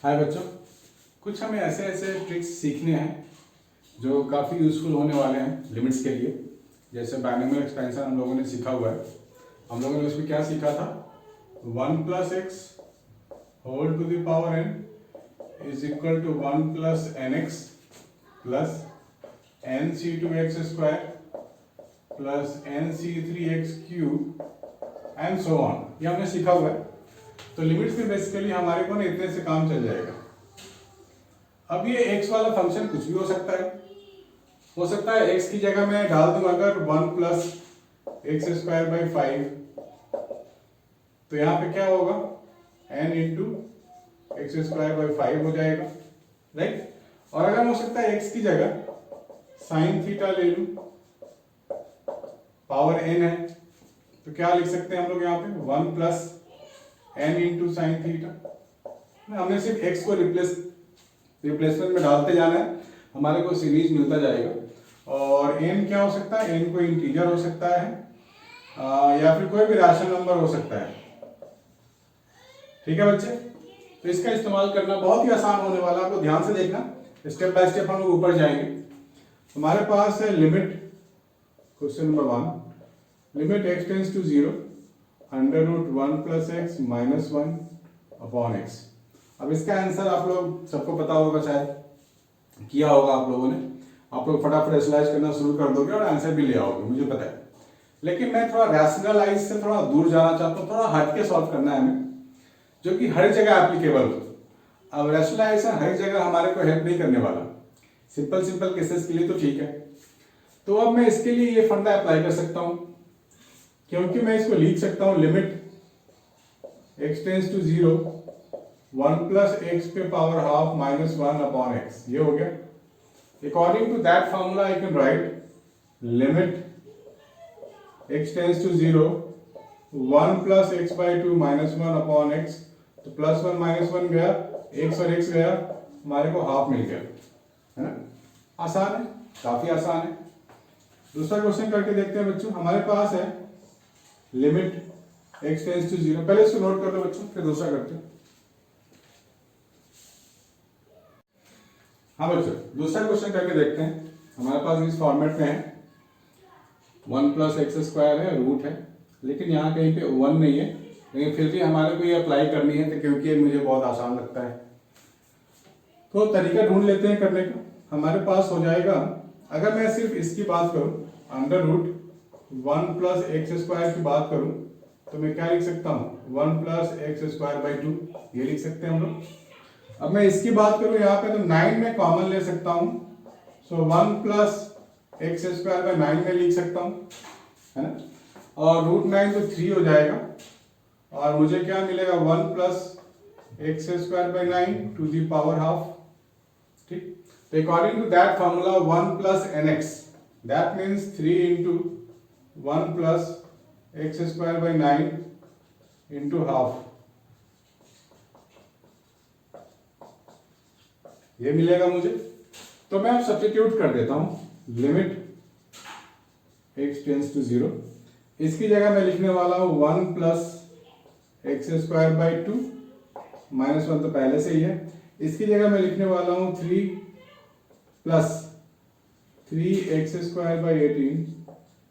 हाय बच्चों, कुछ हमें ऐसे ऐसे ट्रिक्स सीखने हैं जो काफ़ी यूज़फुल होने वाले हैं लिमिट्स के लिए। जैसे बाइनोमियल एक्सपेंशन हम लोगों ने सीखा हुआ है। हम लोगों ने उसमें क्या सीखा था, 1 + x whole to the power n is equal to 1 + nx plus nc2x² plus nc3x³ and so on. ये हमने सीखा हुआ है। तो लिमिट्स में बेसिकली हमारे को ना इतने से काम चल जाएगा। अब ये x वाला फंक्शन कुछ भी हो सकता है। हो सकता है x की जगह मैं डाल दूं अगर 1 + x²/5, तो यहाँ पे क्या होगा, n × x²/5 हो जाएगा, राइट। और अगर हो सकता है x की जगह sin थीटा ले लूं, पावर n है, तो क्या लिख सकते हैं हम लोग यहाँ पे 1 + n × sin थीटा। हमने सिर्फ x को रिप्लेसमेंट में डालते जाना है, हमारे को सीरीज मिलता जाएगा। और n क्या हो सकता है, n कोई इंटीजर हो सकता है या फिर कोई भी रैशनल नंबर हो सकता है। ठीक है बच्चे, तो इसका इस्तेमाल करना बहुत ही आसान होने वाला है। आपको ध्यान से देखना, स्टेप बाय स्टेप हम लोग ऊपर जाएंगे। हमारे पास है limit, question number 1, limit x tends to 0 √1 + x - 1 / x। अब इसका आंसर आप लोग सबको पता होगा, शायद किया होगा आप लोगों ने। आप लोग फटाफट एनालाइज करना शुरू कर दोगे और आंसर भी ले आओगे, मुझे पता है। लेकिन मैं थोड़ा रैशनलाइज से थोड़ा दूर जाना चाहता हूँ, थोड़ा हट के सॉल्व करना है हमें, जो कि हर जगह एप्लीकेबल हो। अब रैशनलाइजेशन हर जगह हमारे को हेल्प नहीं करने वाला। सिंपल केसेस के लिए तो ठीक है। तो अब मैं इसके लिए ये फंडा अप्लाई कर सकता हूँ, क्योंकि मैं इसको लिख सकता हूँ limit x tends to 0 1 + x पे पावर हाफ - 1 / x। ये हो गया। According to that formula I can write limit x tends to 0 1 + x/2 - 1 / x। तो +1 - 1 गया, x और x गया, हमारे को हाफ मिल गया, है ना। आसान है, काफी आसान है। दूसरा क्वेश्चन करके देखते हैं बच्चों। हमारे पास है लिमिट x टेंड्स टू 0, पहले इसको नोट कर लो बच्चों, फिर दूसरा करते हैं। हाँ बच्चों, दूसरा क्वेश्चन करके देखते हैं। हमारे पास इस फॉर्मेट में है, 1 + x² है, रूट है, लेकिन यहाँ कहीं पे 1 नहीं है, लेकिन फिर भी हमारे को ये अप्लाई करनी है, तो क्योंकि ये मुझे बहुत आसान लगता है। तो तरीका ढूंढ लेते हैं करने का। हमारे पास हो जाएगा, अगर मैं सिर्फ इसकी बात करूं, √1 + x² की बात करूं, तो मैं क्या लिख सकता हूं, 1 + x²/2, ये लिख सकते हैं हम लोग। अब मैं इसकी बात करूं यहाँ पे, तो 9 में कॉमन ले सकता हूं, सो 1 + x²/9 में लिख सकता हूं, है ना। और √9 तो 3 हो जाएगा, और मुझे क्या मिलेगा, 1 + x²/9 to the power half. ठीक, तो according to that formula 1 + nx, that means 3 × 1 + x²/9 × half, ये मिलेगा मुझे। तो मैं अब सब्स्टिट्यूट कर देता हूं, लिमिट x टेंड्स टू 0, इसकी जगह मैं लिखने वाला हूं 1 + x²/2 - 1 तो पहले से ही है। इसकी जगह मैं लिखने वाला हूं 3 + 3x²/18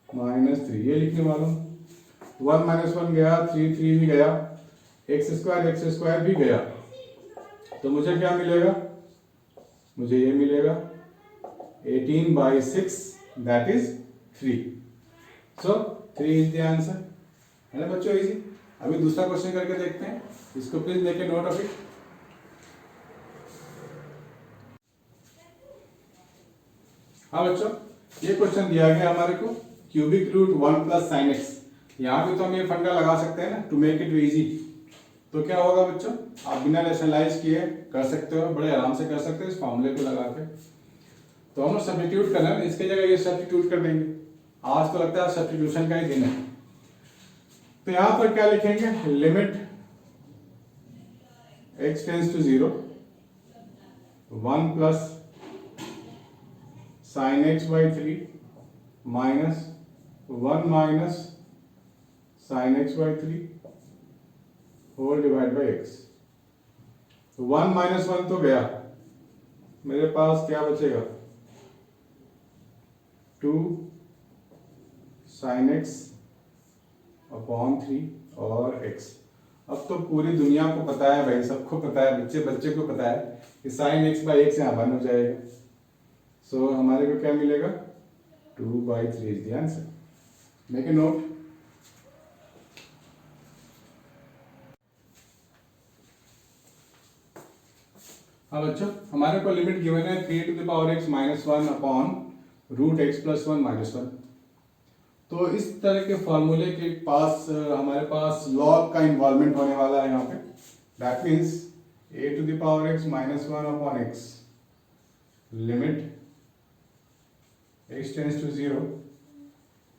- 3, ये लिखने वाला हूं। 1 - 1 गया, 3 भी गया, x² भी गया, तो मुझे क्या मिलेगा, मुझे ये मिलेगा 18/6, that is 3। So 3 is the answer, है ना बच्चों, इजी। अभी दूसरा क्वेश्चन करके देखते हैं, इसको प्लीज लेके नोट ऑफ इट। हाँ बच्चों, ये क्वेश्चन दिया गया हमारे को, क्यूबिक रूट 1 + sin x। यहाँ भी तो हम ये फंडा लगा सकते हैं ना, टू मेक इट इजी। तो क्या होगा बच्चों, आप बिना रैशनलाइज किए कर सकते हो, बड़े आराम से कर सकते हो इस फॉर्मूले को लगा के। तो हम सब्स्टिट्यूट करना है, इसके जगह ये सब्स्टिट्यूट कर देंगे। आज तो लगता है सब्स्टिट्यूशन का ही दिन है। तो यहां पर क्या लिखेंगे, limit x tends to 0 1 + sin x/3 - 1 - sin x/3 whole divide by x। तो 1 माइनस 1 तो गया, मेरे पास क्या बचेगा 2 sin x अपॉन 3 और x। अब तो पूरी दुनिया को पता है भाई, सबको पता है, बच्चे बच्चे को पता है कि sin x बाई x यहाँ 1 हो जाएगा। सो हमारे को क्या मिलेगा 2/3 is the answer. Make a note. हाँ बच्चों, हमारे को लिमिट गिवन है 3x minus 1 upon root x plus 1 minus 1। तो इस तरह के फॉर्मूले के पास हमारे पास लॉग का इन्वॉल्वमेंट होने वाला है यहाँ पे। That means a⁻x minus 1 upon x limit x tends to 0,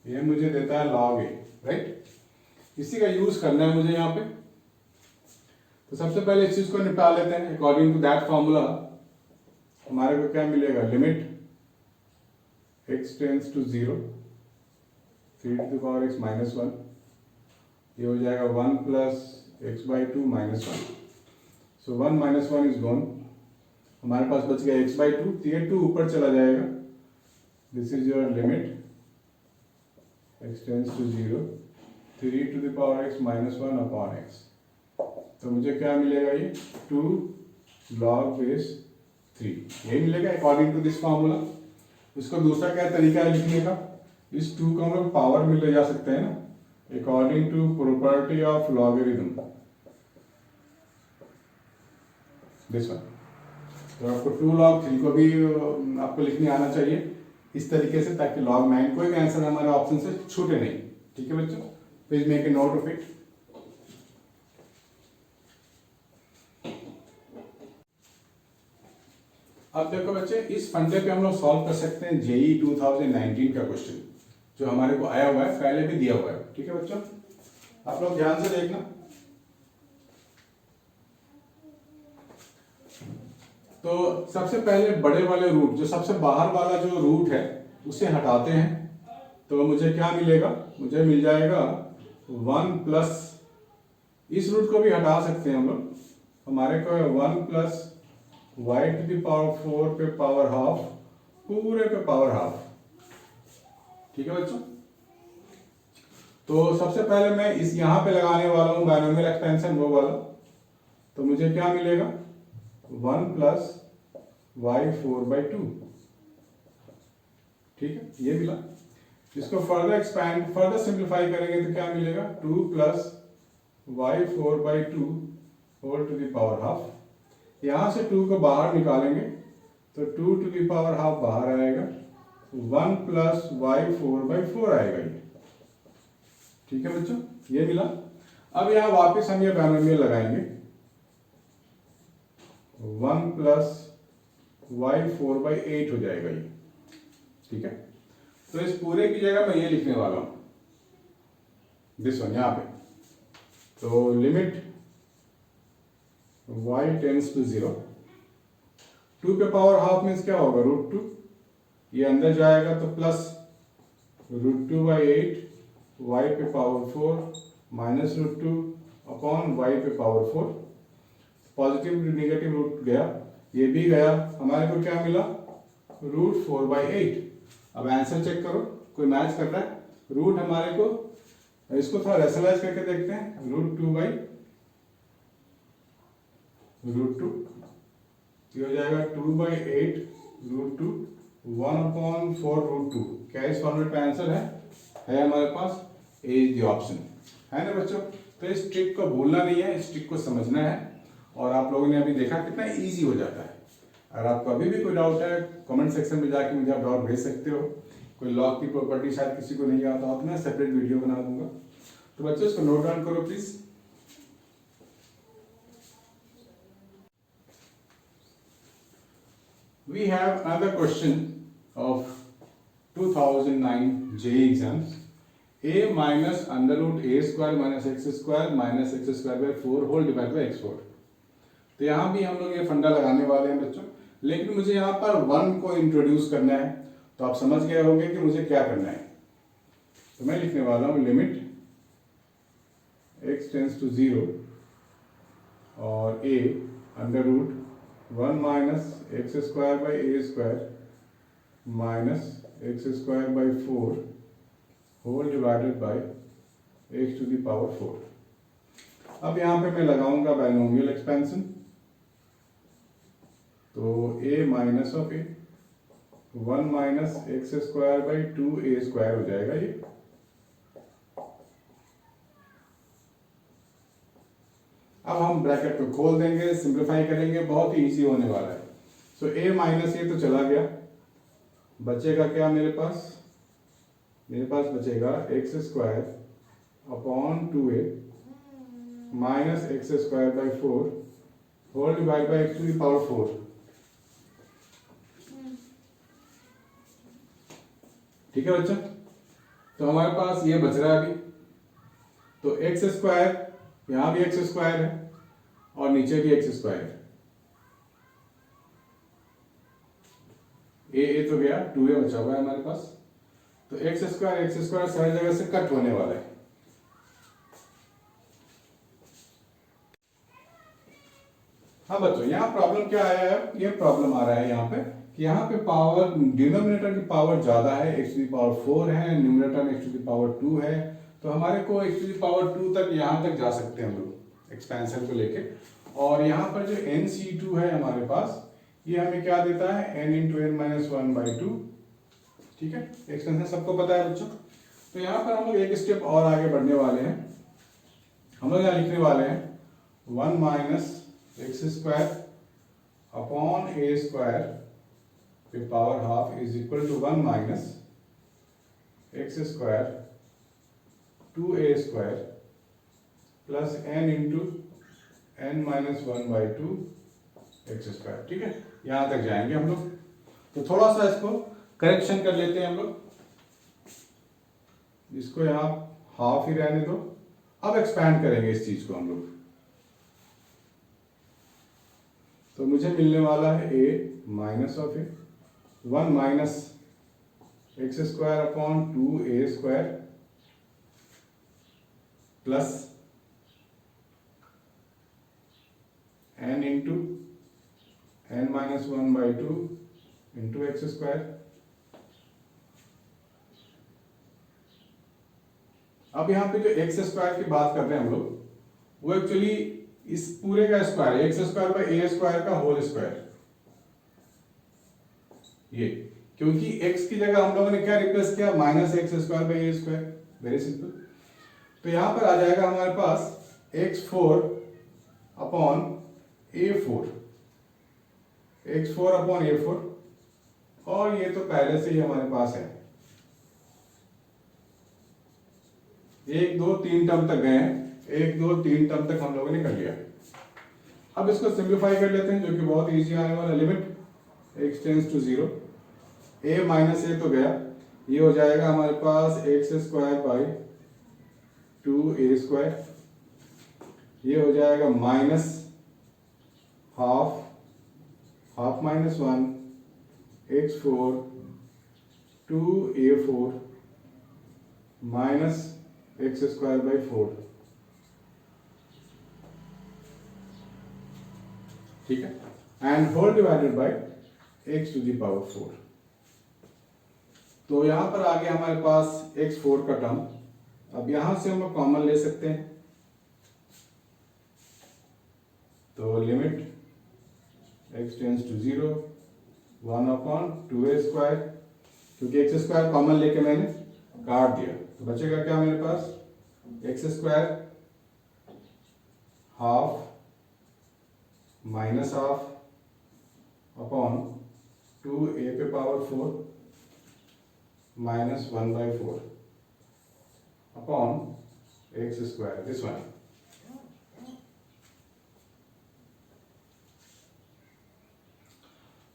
ये मुझे देता है log a, राइट। इसी का यूज करना है मुझे यहाँ पे। तो सबसे पहले इस चीज को निपटा लेते हैं। अकॉर्डिंग टू दैट फॉर्मूला हमारे को क्या मिलेगा, limit x tends to 0 3x minus 1, ये हो जाएगा 1 plus x/2 minus 1। So 1 minus 1 is gone, हमारे पास बच गया x/2, तो ये 2 ऊपर चला जाएगा। This is your limit x tends to 0 3x minus 1 upon x। तो मुझे क्या मिलेगा, ये 2 log बेस 3, यही मिलेगा अकॉर्डिंग टू दिस फॉर्मूला। इसको दूसरा क्या तरीका है लिखने का, इस 2 को हम लोग पावर में ले जा सकते हैं ना, according to property of logarithm, this one. तो आपको 2 log 3 को भी आपको लिखने आना चाहिए इस तरीके से, ताकि log 9 कोई भी आंसर हमारे ऑप्शन से छूटे नहीं। ठीक है बच्चों, please make a note of it. अब देखो बच्चे, इस फंडे पे हम लोग सॉल्व कर सकते हैं जेई 2019 का क्वेश्चन, जो हमारे को आया हुआ है, पहले भी दिया हुआ है। ठीक है बच्चों, आप लोग ध्यान से देखना। तो सबसे पहले बड़े वाले रूट, जो सबसे बाहर वाला जो रूट है उसे हटाते हैं। तो मुझे क्या मिलेगा, मुझे मिल जाएगा 1 प्लस, इस रूट को भी हटा सकते हैं हम लोग, हमारे को 1 plus y to the power 4 पे पावर हाफ, पूरे पे पावर हाफ। ठीक है बच्चों, तो सबसे पहले मैं इस यहां पे लगाने वाला हूं बायनोमियल एक्सपेंशन, वो वाला। तो मुझे क्या मिलेगा 1 प्लस y 4/2। ठीक है, ये मिला। इसको फर्दर एक्सपैंड, फर्दर सिंप्लीफाई करेंगे तो क्या मिलेगा 2 plus y 4/2 whole to the power half. यहां से 2 को बाहर निकालेंगे तो 2 टू द पावर हाफ बाहर आएगा, 1 प्लस y 4/4 आएगा ये। ठीक है बच्चों, ये मिला। अब यहां वापस हम ये बायनोमियल लगाएंगे, 1 प्लस y 4/8 हो जाएगा ये। ठीक है, तो इस पूरे की जगह मैं ये लिखने वाला हूं, दिस वन यहां पे। तो लिमिट y टेंड्स टू 0, 2 पे पावर हाफ मीन्स क्या होगा √2, ये अंदर जाएगा तो प्लस √2/8 y पे पावर 4 माइनस √2 अपॉन y पे पावर 4। पॉजिटिव नेगेटिव रूट गया, ये भी गया, हमारे को क्या मिला √4/8। अब आंसर चेक करो, कोई मैच कर रहा है? रूट हमारे को, इसको थोड़ा रेशनलाइज करके देखते हैं, √2/√2, ये हो जाएगा 2/8 √2 1/4 √2। क्या इस फॉर्मूले का आंसर है हमारे पास, ए इज द ऑप्शन, है ना बच्चों। तो इस ट्रिक को भूलना नहीं है, इस ट्रिक को समझना है। और आप लोगों ने अभी देखा कितना इजी हो जाता है। अगर आपको अभी भी कोई डाउट है, कमेंट सेक्शन में जाके मुझे आप डाउट भेज सकते हो। कोई लॉग की प्रॉपर्टी शायद किसी को नहीं आता हो तो मैं सेपरेट वीडियो बना दूंगा। तो बच्चों इसको नोट डाउन करो please. We have another question of 2009 JEE exams. A minus under root a square minus x square minus x square by 4 whole divided by x4। तो यहाँ भी हम लोग ये फंडा लगाने वाले हैं बच्चों, लेकिन मुझे यहाँ पर 1 को इंट्रोड्यूस करना है। तो आप समझ गए होंगे कि मुझे क्या करना है। तो मैं लिखने वाला हूँ लिमिट x टेंड्स टू 0 और a under root 1 minus x square by a square minus x square by 4 whole divided by x to the power 4। अब यहाँ पे मैं लगाऊंगा बाइनोमियल एक्सपेंशन, तो a minus of a 1 minus x square by 2a square हो जाएगा ये। अब हम ब्रैकेट को खोल देंगे, सिंप्लीफाई करेंगे, बहुत ही इजी होने वाला है। सो a माइनस ए तो चला गया, बचेगा क्या मेरे पास? मेरे पास बचेगा x square upon 2a minus x square by 4 whole divide by x to the power 4। ठीक है बच्चा, तो हमारे पास ये बच रहा है अभी। तो एक्स स्क्वायर, यहां भी एक्स स्क्वायर है और नीचे भी एक्स स्क्वायर है। ए तो गया, 2a बचा हुआ है हमारे पास। तो एक्स स्क्वायर सारी जगह से कट होने वाला है। हाँ बच्चों, यहाँ प्रॉब्लम क्या आया है? ये प्रॉब्लम आ रहा है यहाँ पे कि यहाँ पे पावर, डिनोमिनेटर की पावर ज्यादा है, एक्स टू द पावर 4 है, न्यूमरेटर में एक्स टू द पावर 2 है। तो हमारे को एक्स टू द पावर 2 तक यहाँ तक जा सकते हैं हम लोग एक्सपेंशन को लेके। और यहाँ पर जो nc2 है हमारे पास, ये हमें क्या देता है? n into n minus 1/2। ठीक है, एक्सपेंशन सबको पता है बच्चों। तो यहाँ पर हम लोग एक स्टेप और आगे बढ़ने वाले हैं। हम लोग यहाँ लिखने वाले हैं 1 minus x square upon a square पे power half is equal to 1 minus x square 2a square plus n into n minus 1/2 x square. ठीक है, यहां तक जाएंगे हम लोग। तो थोड़ा सा इसको करेक्शन कर लेते हैं हम लोग, इसको यहां हाफ ही रहने दो। अब एक्सपैंड करेंगे इस चीज को हम लोग। तो मुझे मिलने वाला है a minus of a 1 minus x square upon 2a square plus n into n minus 1/2 into x square. अब यहाँ पे जो एक्स स्क्वायर की बात कर रहे हैं हम लोग, वो एक्चुअली इस पूरे का square, x square by a square का होल स्क्वायर। ये क्योंकि x की जगह हम लोगों ने क्या रिप्लेस किया? Minus x square by a square. Very simple. तो यहां पर आ जाएगा हमारे पास x4 upon a4, x4 upon a4, और ये तो पहले से ही हमारे पास है। 1 2 3 टर्म तक गए हैं, 1 2 3 टर्म तक हम लोगों ने कर लिया। अब इसको सिंप्लीफाई कर लेते हैं, जो कि बहुत इजी आने वाला। Limit x tends to 0, a minus a तो गया, ये हो जाएगा हमारे पास x square by 2a square. ये हो जाएगा minus half minus 1 x4 2a4 minus x square by 4। ठीक है, and whole divided by x to the power 4। तो यहां पर आ गया हमारे पास x4 का टर्म। अब यहां से हम लोग कॉमन ले सकते हैं, तो limit x tends to 0 1 upon 2a square, क्योंकि एक्स स्क्वायर कॉमन लेके मैंने काट दिया। तो बचेगा क्या मेरे पास? X square half minus half upon 2a पे power 4 minus 1/4 upon x square, this one.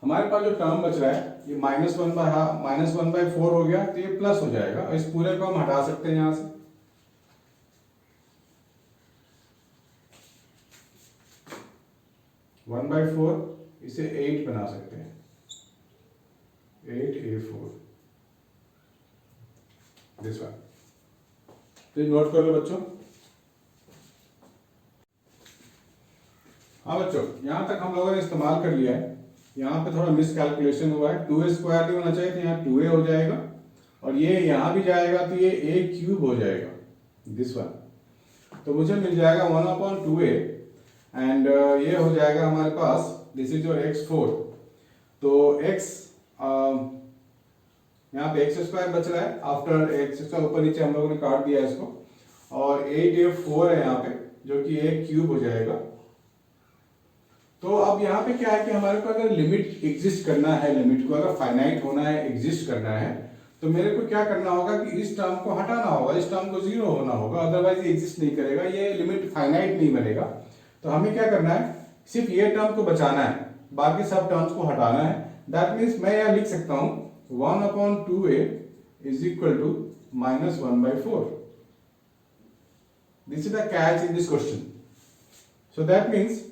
हमारे पास जो टर्म बच रहा है ये -1/4 हो गया, तो ये प्लस हो जाएगा। इस पूरे को हम हटा सकते हैं यहां से। वन बाई 4 इसे 8 बना सकते हैं, 8a4, this one. Please note कर लो बच्चों। हाँ बच्चों, यहाँ तक हम लोगों ने इस्तेमाल कर लिया है। यहाँ पे थोड़ा मिस कैलकुलेशन हुआ है, 2a स्क्वायर नहीं होना चाहिए, तो यहाँ 2a हो जाएगा, और ये यहाँ भी जाएगा तो ये a क्यूब हो जाएगा, दिस वन। तो मुझे मिल जाएगा 1/2a, एंड ये हो जाएगा हमारे पास, दिस इज योर x4। तो x यहाँ पे x स्क्वायर बच रहा है, आफ्टर x का ऊपर नीचे हम लोगों ने काट दिया इसको, और 8a4 है यहाँ पे, जो कि a क्यूब हो जाएगा। तो अब यहाँ पे क्या है कि हमारे को अगर लिमिट एग्जिस्ट करना है, लिमिट को अगर फाइनाइट होना है, एग्जिस्ट करना है, तो मेरे को क्या करना होगा कि इस टर्म को हटाना होगा, इस टर्म को जीरो होना होगा, अदरवाइज ये एग्जिस्ट नहीं करेगा, ये लिमिट फाइनाइट नहीं बनेगा। तो हमें क्या करना है, सिर्फ ये टर्म को बचाना है, बाकी सब टर्म्स को हटाना है। दैट मीन्स मैं यहाँ लिख सकता हूँ 1/2a is equal to -1/4। This is the catch in this question. So that means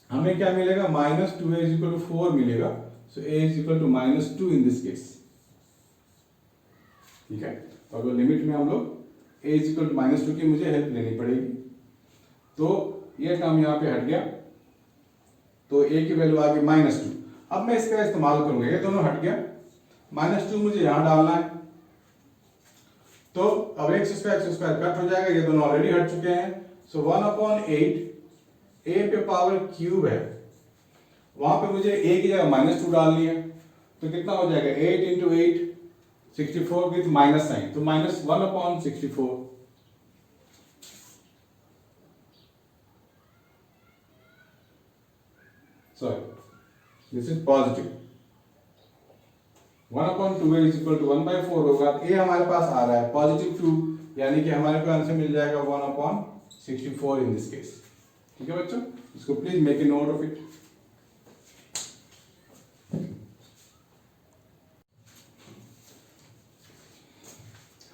हमें क्या मिलेगा, -2a इज इक्वल टू 4 मिलेगा। So a is equal to -2 in this case. ठीक है, तो अगर लिमिट में हम लोग a इज इक्वल टू -2 की मुझे हेल्प लेनी पड़ेगी, तो ये टर्म यहाँ पे हट गया, तो a की वैल्यू आ गई -2। अब मैं इसका इस्तेमाल करूंगा, ये दोनों हट गया, -2 मुझे यहां डालना है, तो अब x स्क्वायर कट हो जाएगा, ये दोनों ऑलरेडी हट चुके हैं। सो 1/8 a पे पावर क्यूब है, वहां पे मुझे a की जगह -2 डालनी है, तो कितना हो जाएगा 8 × 8 64 विद माइनस साइन, तो -1/64। Sorry, this is positive. 1/2a is equal to 1/4 होगा। a हमारे पास आ रहा है +2, यानी कि हमारे को आंसर मिल जाएगा 1/64 इन दिस केस। ठीक है बच्चों, इसको please make a note of it.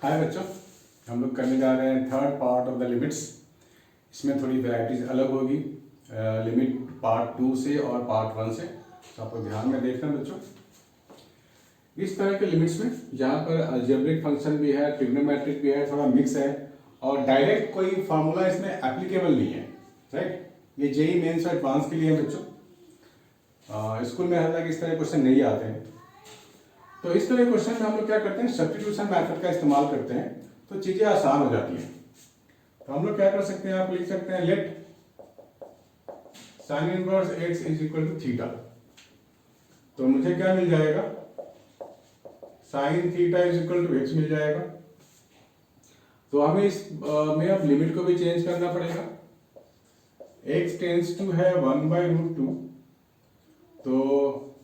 Hi बच्चों, हम लोग करने जा रहे हैं third part of the limits. इसमें थोड़ी वैरायटीज अलग होगी, लिमिट पार्ट 2 से और पार्ट 1 से, तो आपको ध्यान में देखना बच्चों। इस तरह के लिमिट्स में जहाँ पर अलजेब्रिक फंक्शन भी है, ट्रिग्नोमेट्रिक भी है, थोड़ा मिक्स है, और डायरेक्ट कोई फार्मूला इसमें एप्लीकेबल नहीं है, राइट। ये जेई मेंस और एडवांस के लिए है बच्चों। स्कूल में हालांकि इस तरह क्वेश्चन नहीं आते हैं, तो इस तरह क्वेश्चन में हम लोग क्या करते हैं, सब्स्टिट्यूशन मेथड का इस्तेमाल करते हैं, तो चीजें आसान हो जाती हैं। तो हम लोग क्या कर सकते हैं, आप लिख सकते हैं let sin inverse x is equal to theta. तो मुझे क्या मिल जाएगा, sin theta is equal to x मिल जाएगा। तो हमें इस में अब लिमिट को भी चेंज करना पड़ेगा। x टेंस टू है 1/√2, तो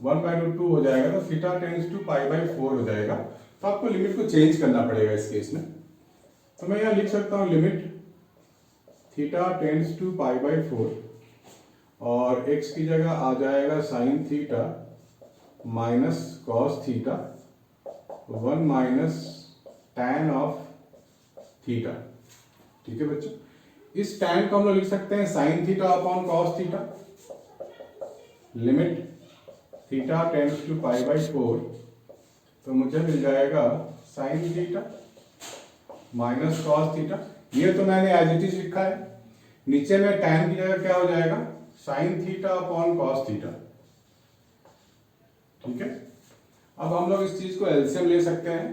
1/√2 हो जाएगा, तो थीटा टेंस टू π/4 हो जाएगा। तो आपको लिमिट को चेंज करना पड़ेगा इस केस में। तो मैं यहाँ लिख सकता हूँ लिमिट थीटा टेंस टू π/4, और x की जगह आ जाएगा sin theta minus cos theta 1 minus tan of theta. ठीक है बच्चों, इस tan को हम लोग लिख सकते हैं sin theta upon cos theta. Limit theta tends to π/4, तो मुझे मिल जाएगा sin theta minus cos theta. ये तो मैंने एज इट इज लिखा है, नीचे में tan की जगह क्या हो जाएगा, sin theta upon cos theta. ठीक है, अब हम लोग इस चीज को एलसीएम ले सकते हैं,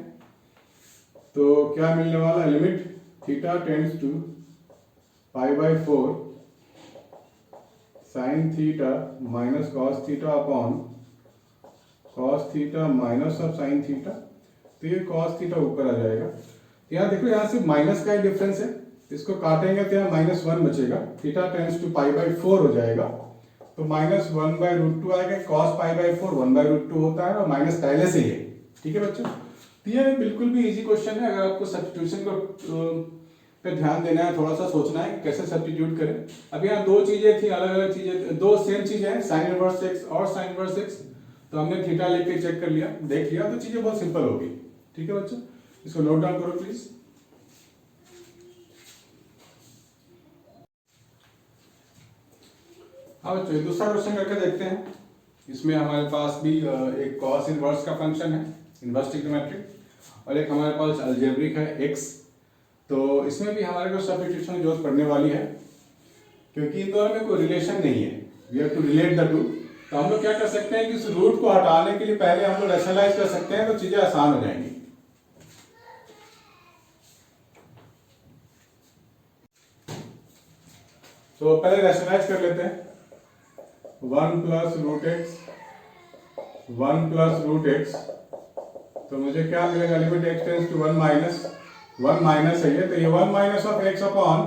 तो क्या मिलने वाला है, limit theta tends to π/4 sin theta minus cos theta upon cos theta minus of sin theta. तो ये कॉस थीटा ऊपर आ जाएगा। यहाँ देखो, यहाँ से माइनस का ही डिफरेंस है, इसको काटेंगे तो यहाँ -1 बचेगा, थीटा टेंस टू π/4 हो जाएगा, तो -1/√2 आएगा। cos π/4 1/√2 होता है, और माइनस पहले से ही है। ठीक है बच्चों, तो ये बिल्कुल भी इजी क्वेश्चन है। अगर आपको सब्स्टिट्यूशन को पे ध्यान देना है, थोड़ा सा सोचना है कैसे सब्स्टिट्यूट करें। अब यहाँ दो चीजें थी, अलग अलग चीजें, दो सेम चीजें हैं, sin इनवर्स x और sin इनवर्स x, तो हमने थीटा लेके चेक कर लिया, देख लिया, तो चीजें बहुत सिंपल होगी। ठीक है बच्चों, इसको नोट डाउन करो प्लीज। अब बच्चों दूसरा क्वेश्चन करके देखते हैं। इसमें हमारे पास भी एक cos इनवर्स का फंक्शन है, इनवर्स ट्रिग्नोमेट्रिक, और एक हमारे पास अलजेब्रिक है x। तो इसमें भी हमारे को सब्स्टिट्यूशन की जरूरत पड़ने वाली है, क्योंकि इन दोनों में कोई रिलेशन नहीं है। We have to relate the two. तो हम लोग क्या कर सकते हैं कि इस रूट को हटाने के लिए पहले हम लोग रैशनलाइज कर सकते हैं, तो चीजें आसान हो जाएंगी। तो पहले रैशनलाइज कर लेते हैं। 1 plus root x, 1 plus root x, तो मुझे क्या मिलेगा, limit x tends to 1 minus, 1 minus है ये, तो ये 1 minus of x upon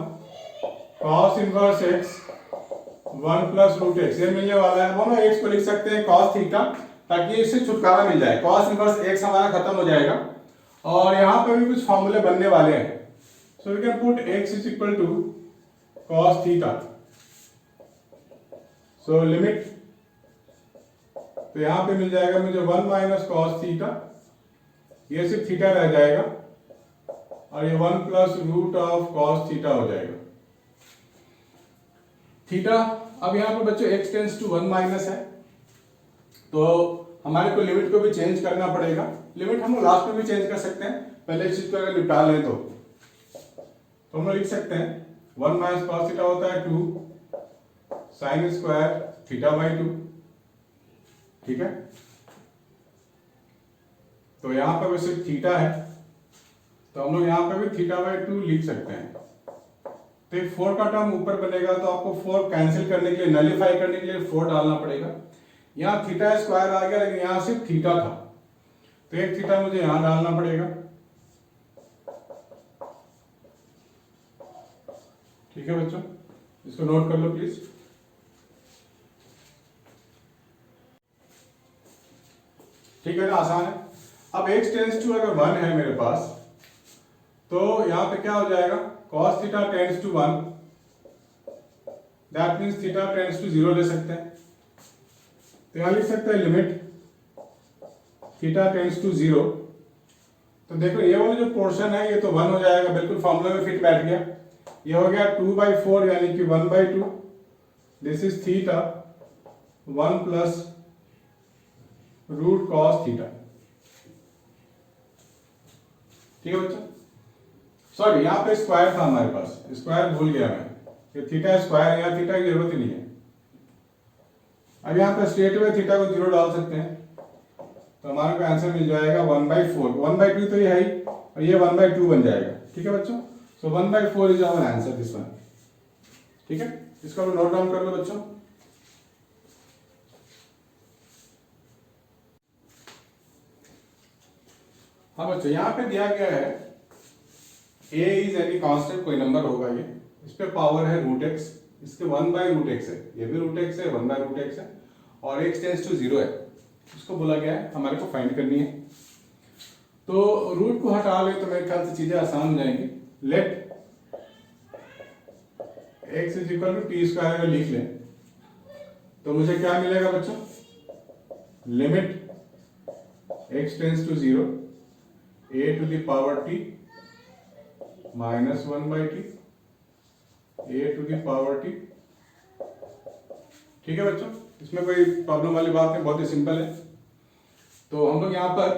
cos inverse x 1 plus root x, ये मिलने वाला है। दोनों एक्स को लिख सकते हैं कॉस थीटा, ताकि इससे छुटकारा मिल जाए। कॉस इनवर्स एक्स हमारा खत्म हो जाएगा और यहाँ पे भी कुछ फॉर्मूले बनने वाले हैं। So we can put x is equal to cos theta. So limit, तो यहाँ पे मिल जाएगा मुझे 1 माइनस कॉस थीटा, ये सिर्फ थीटा रह जाएगा, और ये 1 plus root of cos theta हो जाएगा। थीटा, अब यहाँ पे बच्चों x टेंस टू 1 माइनस है, तो हमारे को लिमिट को भी चेंज करना पड़ेगा। लिमिट हम लोग लास्ट में भी चेंज कर सकते हैं, पहले इस चीज को अगर निपटा लें तो हम लोग लिख सकते हैं 1 माइनस कॉस थीटा होता है 2 साइन स्क्वायर थीटा बाई 2, ठीक है। तो यहाँ पर वैसे थीटा है, तो हम लोग यहाँ पे भी थीटा बाई 2 लिख सकते हैं। तो एक 4 का टर्म ऊपर बनेगा, तो आपको 4 कैंसिल करने के लिए, नलीफाई करने के लिए 4 डालना पड़ेगा। यहाँ थीटा स्क्वायर आ गया, लेकिन यहाँ सिर्फ थीटा था, तो एक थीटा मुझे यहाँ डालना पड़ेगा, ठीक है बच्चों, इसको नोट कर लो प्लीज। ठीक है ना, आसान है। अब x टेंस टू अगर 1 है मेरे पास, तो यहाँ पे क्या हो जाएगा, cos theta tends to 1, that means theta tends to 0 ले सकते हैं। तो यहाँ लिख सकते हैं लिमिट थीटा टेंस टू 0। तो देखो ये वाला जो पोर्शन है ये तो 1 हो जाएगा, बिल्कुल फॉर्मूला में फिट बैठ गया। ये हो गया 2/4 यानी कि 1/2, this is theta 1 plus root cos theta, ठीक है बच्चों। सॉरी, यहाँ पे स्क्वायर था हमारे पास, स्क्वायर भूल गया मैं, ये थीटा स्क्वायर है, यहाँ थीटा की जरूरत ही नहीं है। अब यहाँ पे स्ट्रेट में थीटा को 0 डाल सकते हैं, तो हमारे को आंसर मिल जाएगा 1/4, 1/2 तो ये है ही, और ये 1/2 बन जाएगा, ठीक है बच्चों। So 1/4 is our answer this one, ठीक है। इसको नोट डाउन कर लो बच्चों। हाँ बच्चों, यहाँ पे दिया गया है a इज एनी कांस्टेंट, कोई नंबर होगा ये, इस पे पावर है रूट एक्स, इसके 1/√x है, ये भी रूट एक्स है, 1/√x है, और x टेंस टू 0 है, इसको बोला गया है हमारे को फाइंड करनी है। तो रूट को हटा ले तो मेरे ख्याल से चीजें आसान हो जाएंगी। Let x is equal to t square अगर लिख लें, तो मुझे क्या मिलेगा बच्चों, limit x tends to 0 a to the power t minus 1/t a to the power t, ठीक है बच्चों। इसमें कोई प्रॉब्लम वाली बात नहीं, बहुत ही सिंपल है। तो हम लोग यहाँ पर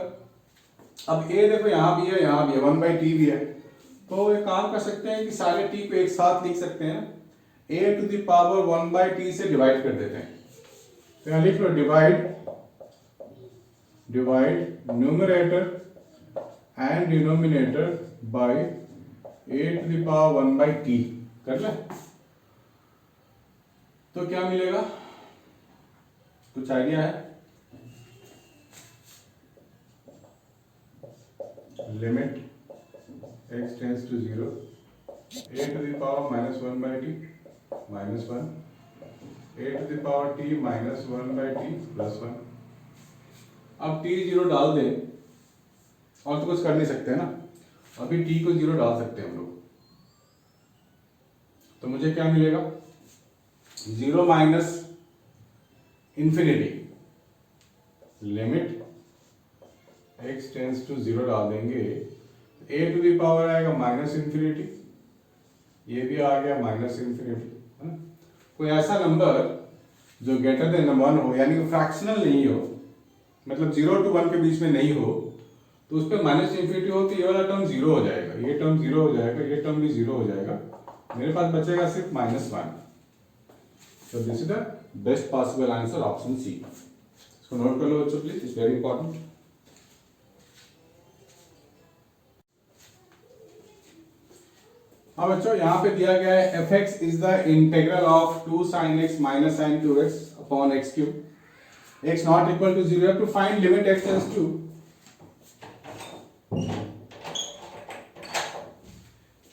अब a देखो यहाँ भी है, यहाँ भी है, 1/t भी है, तो एक काम कर सकते हैं कि सारे t को एक साथ लिख सकते हैं, a to the power 1/t से डिवाइड कर देते हैं। तो यहाँ लिख लो divide numerator and denominator by a to the power 1/t कर ले, तो क्या मिलेगा, कुछ आइडिया है? Limit x tends to 0 a to the power -1/t minus 1 a to the power t minus 1/t plus 1। अब t 0 डाल दें, और तो कुछ कर नहीं सकते ना, अभी t को 0 डाल सकते हैं हम लोग, तो मुझे क्या मिलेगा, 0 minus infinity, limit x tends to 0 डाल देंगे, a टू द पावर आएगा माइनस इंफिनिटी, ये भी आ गया माइनस इंफिनिटी, है ना। कोई ऐसा नंबर जो ग्रेटर देन 1 हो, यानी कि फ्रैक्शनल नहीं हो, मतलब 0 to 1 के बीच में नहीं हो, तो उस पर माइनस इंफिनिटी हो, तो ये वाला टर्म 0 हो जाएगा, ये टर्म 0 हो जाएगा, ये टर्म भी 0 हो जाएगा, मेरे पास बचेगा सिर्फ -1। So this is the best possible answer option C. इसको नोट कर लो बच्चों प्लीज, इट्स वेरी इंपॉर्टेंट। हाँ बच्चों, यहाँ पे दिया गया है f x is the integral of 2 sin x minus sine 2x upon x cube, x not equal to 0, to find limit x tends to,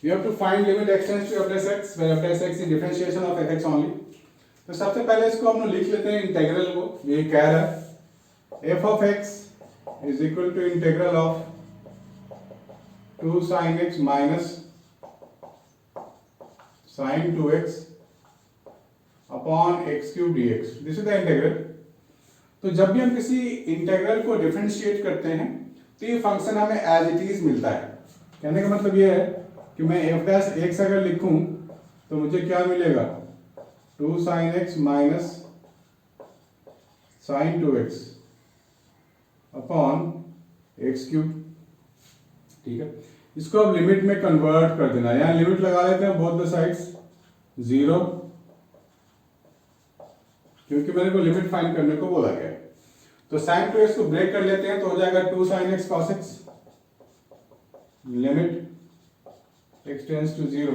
you have to find limit x tends to f plus x where f plus x is differentiation of fx only। तो सबसे पहले इसको हम लोग लिख लेते हैं integral को। ये कह रहा है f of x is equal to integral of 2 sin x minus sin 2x upon x cube dx, this is the integral। तो जब भी हम किसी इंटीग्रल को डिफरेंशिएट करते हैं तो ये फंक्शन हमें एज इट इज मिलता है। कहने का मतलब ये है कि मैं f डैश x अगर लिखूं तो मुझे क्या मिलेगा, 2 sin x minus sin 2x upon x cube. ठीक है, इसको अब लिमिट में कन्वर्ट कर देना। यहाँ लिमिट लगा लेते हैं बोथ द साइड्स 0, क्योंकि मेरे को लिमिट फाइंड करने को बोला गया है। तो sin 2x को ब्रेक कर लेते हैं तो हो जाएगा 2 sin x cos x, limit x tends to 0,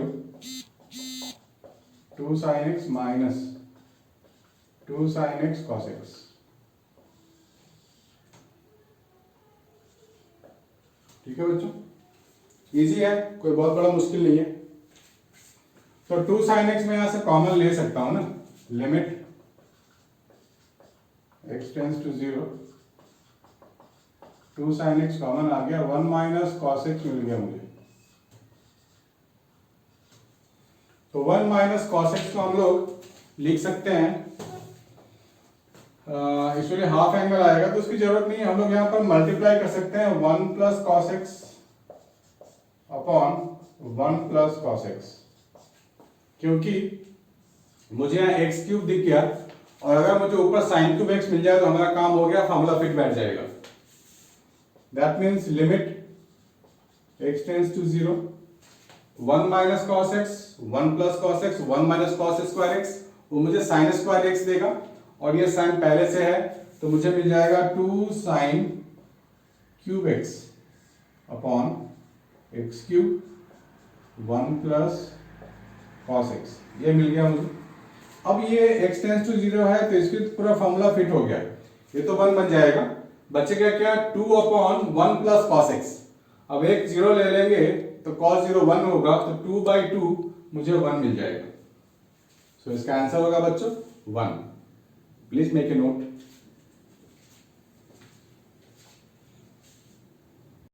2 sin x minus 2 sin x cos x। ठीक है बच्चों, इजी है, कोई बहुत बड़ा मुश्किल नहीं है। तो 2 sin x में यहां से कॉमन ले सकता हूं ना, लिमिट x tends to 0, 2 sin x common आ गया, 1 माइनस cos x मिल गया मुझे। तो 1 माइनस कॉस एक्स को हम लोग लिख सकते हैं, एक्चुअली हाफ एंगल आएगा तो उसकी जरूरत नहीं है, हम लोग यहाँ पर मल्टीप्लाई कर सकते हैं 1 plus cos x upon 1 plus cos x, क्योंकि मुझे यहाँ एक्स क्यूब दिख गया और अगर मुझे ऊपर साइन क्यूब एक्स मिल जाए तो हमारा काम हो गया, फॉर्मूला फिट बैठ जाएगा। That means limit x tends to 0, 1 minus cos x, 1 plus cos x, 1 minus cos square x, वो मुझे साइन स्क्वायर एक्स देगा और ये साइन पहले से है तो मुझे मिल जाएगा 2 sine cube x upon x cube, 1 plus cos x, ये मिल गया मुझे। अब ये x टेंड्स टू 0 है तो इसकी पूरा फॉर्मूला फिट हो गया, ये तो 1 बन जाएगा, बचेगा क्या 2 अपॉन 1 प्लस कॉस एक्स। अब एक 0 ले लेंगे तो cos 0 1 होगा, तो 2/2 मुझे 1 मिल जाएगा। सो इसका आंसर होगा बच्चों 1। Please make a note.